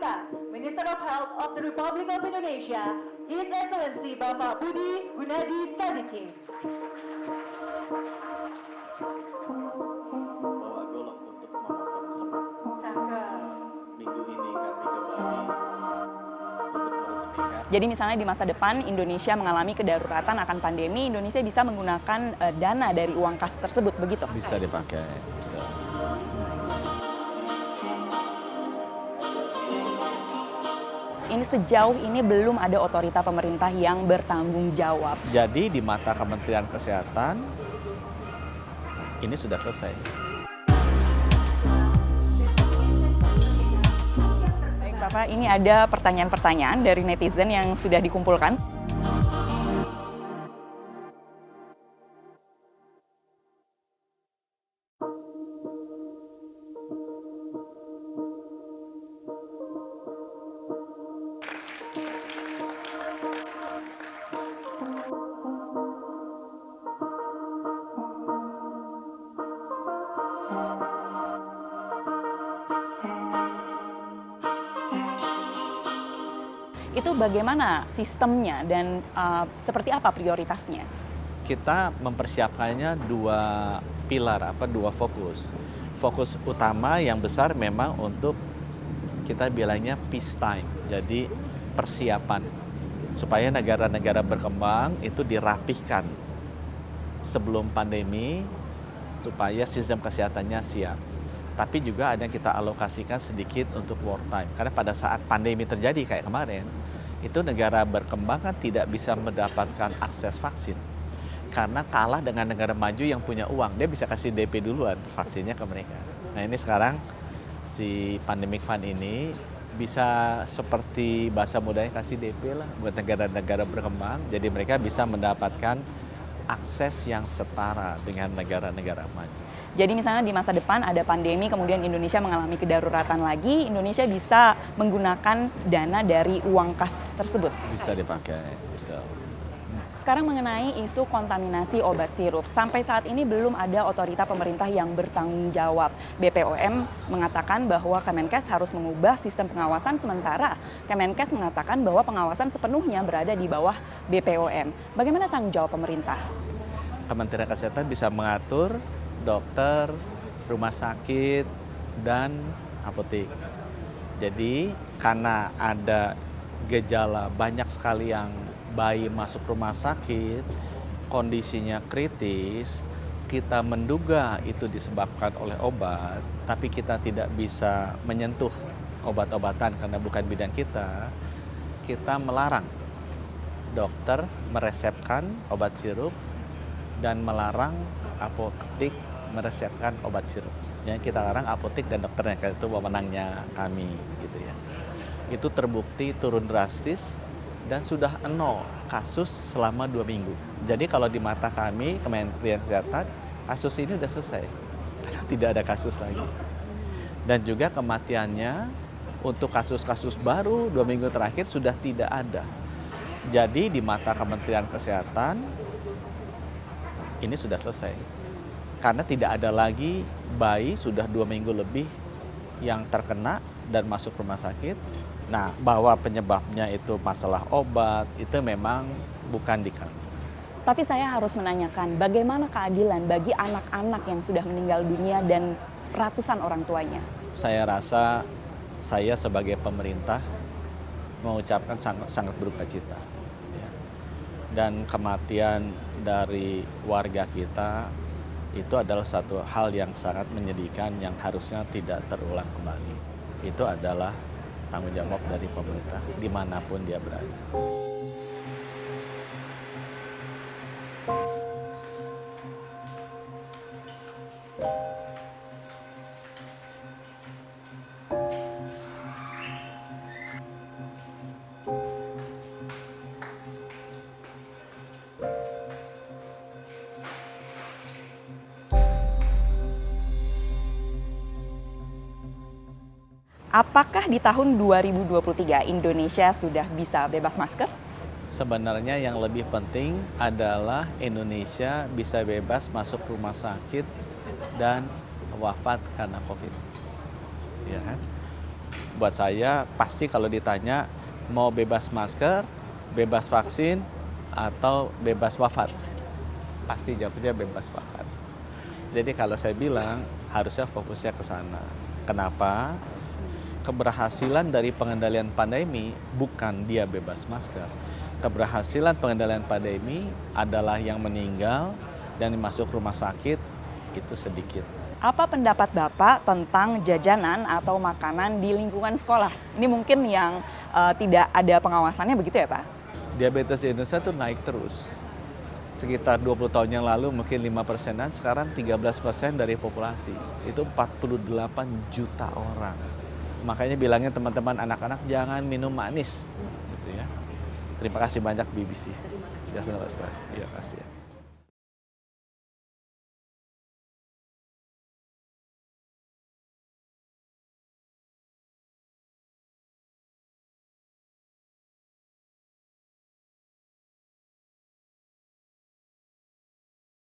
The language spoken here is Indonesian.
kita, Minister of Health of the Republic of Indonesia, His Excellency Bapak Budi Gunadi Sadikin. Bawa golok untuk memotong semak. Cakep. Minggu ini kami kembali untuk meresmikan. Jadi misalnya di masa depan Indonesia mengalami kedaruratan akan pandemi, Indonesia bisa menggunakan dana dari uang kas tersebut, begitu? Bisa dipakai. Betul. Ini sejauh ini belum ada otorita pemerintah yang bertanggung jawab. Jadi di mata Kementerian Kesehatan ini sudah selesai. Baik Bapak, ini ada pertanyaan-pertanyaan dari netizen yang sudah dikumpulkan. Itu bagaimana sistemnya dan seperti apa prioritasnya? Kita mempersiapkannya dua pilar, dua fokus. Fokus utama yang besar memang untuk kita bilangnya peacetime, jadi persiapan supaya negara-negara berkembang itu dirapihkan sebelum pandemi supaya sistem kesehatannya siap. Tapi juga ada yang kita alokasikan sedikit untuk wartime. Karena pada saat pandemi terjadi kayak kemarin, itu negara berkembang kan tidak bisa mendapatkan akses vaksin. Karena kalah dengan negara maju yang punya uang. Dia bisa kasih DP duluan vaksinnya ke mereka. Nah ini sekarang si Pandemic Fund ini bisa seperti bahasa mudanya kasih DP lah buat negara-negara berkembang. Jadi mereka bisa mendapatkan akses yang setara dengan negara-negara maju. Jadi misalnya di masa depan ada pandemi, kemudian Indonesia mengalami kedaruratan lagi, Indonesia bisa menggunakan dana dari uang kas tersebut. Bisa dipakai. Gitu. Sekarang mengenai isu kontaminasi obat sirup, sampai saat ini belum ada otorita pemerintah yang bertanggung jawab. BPOM mengatakan bahwa Kemenkes harus mengubah sistem pengawasan, sementara Kemenkes mengatakan bahwa pengawasan sepenuhnya berada di bawah BPOM. Bagaimana tanggung jawab pemerintah? Kementerian Kesehatan bisa mengatur dokter, rumah sakit, dan apotek. Jadi karena ada gejala banyak sekali yang bayi masuk rumah sakit, kondisinya kritis, kita menduga itu disebabkan oleh obat, tapi kita tidak bisa menyentuh obat-obatan karena bukan bidang kita melarang dokter meresepkan obat sirup dan melarang apotek meresepkan obat sirup. Yang kita larang apotek dan dokternya, karena itu wewenangnya kami gitu ya. Itu terbukti turun drastis dan sudah 0 kasus selama 2 minggu. Jadi kalau di mata kami Kementerian Kesehatan, kasus ini sudah selesai. Karena tidak ada kasus lagi. Dan juga kematiannya untuk kasus-kasus baru 2 minggu terakhir sudah tidak ada. Jadi di mata Kementerian Kesehatan ini sudah selesai. Karena tidak ada lagi bayi sudah 2 minggu lebih yang terkena dan masuk rumah sakit. Nah, bahwa penyebabnya itu masalah obat, itu memang bukan di kami. Tapi saya harus menanyakan, bagaimana keadilan bagi anak-anak yang sudah meninggal dunia dan ratusan orang tuanya? Saya rasa saya sebagai pemerintah mengucapkan sangat berduka cita. Ya. Dan kematian dari warga kita itu adalah satu hal yang sangat menyedihkan yang harusnya tidak terulang kembali. Itu adalah tanggung jawab dari pemerintah dimanapun dia berada. Apakah di tahun 2023 Indonesia sudah bisa bebas masker? Sebenarnya yang lebih penting adalah Indonesia bisa bebas masuk rumah sakit dan wafat karena COVID. Ya kan? buat saya pasti kalau ditanya mau bebas masker, bebas vaksin, atau bebas wafat, pasti jawabnya bebas wafat. Jadi kalau saya bilang harusnya fokusnya ke sana. Kenapa? Keberhasilan dari pengendalian pandemi bukan dia bebas masker. Keberhasilan pengendalian pandemi adalah yang meninggal dan masuk rumah sakit itu sedikit. Apa pendapat Bapak tentang jajanan atau makanan di lingkungan sekolah? Ini mungkin yang tidak ada pengawasannya begitu ya Pak? Diabetes di Indonesia tuh naik terus. Sekitar 20 tahun yang lalu mungkin 5%-an, sekarang 13% dari populasi. Itu 48 juta orang. Makanya bilangnya teman-teman anak-anak jangan minum manis. Gitu ya. Terima kasih banyak BBC. Terima kasih. Ya, terima kasih.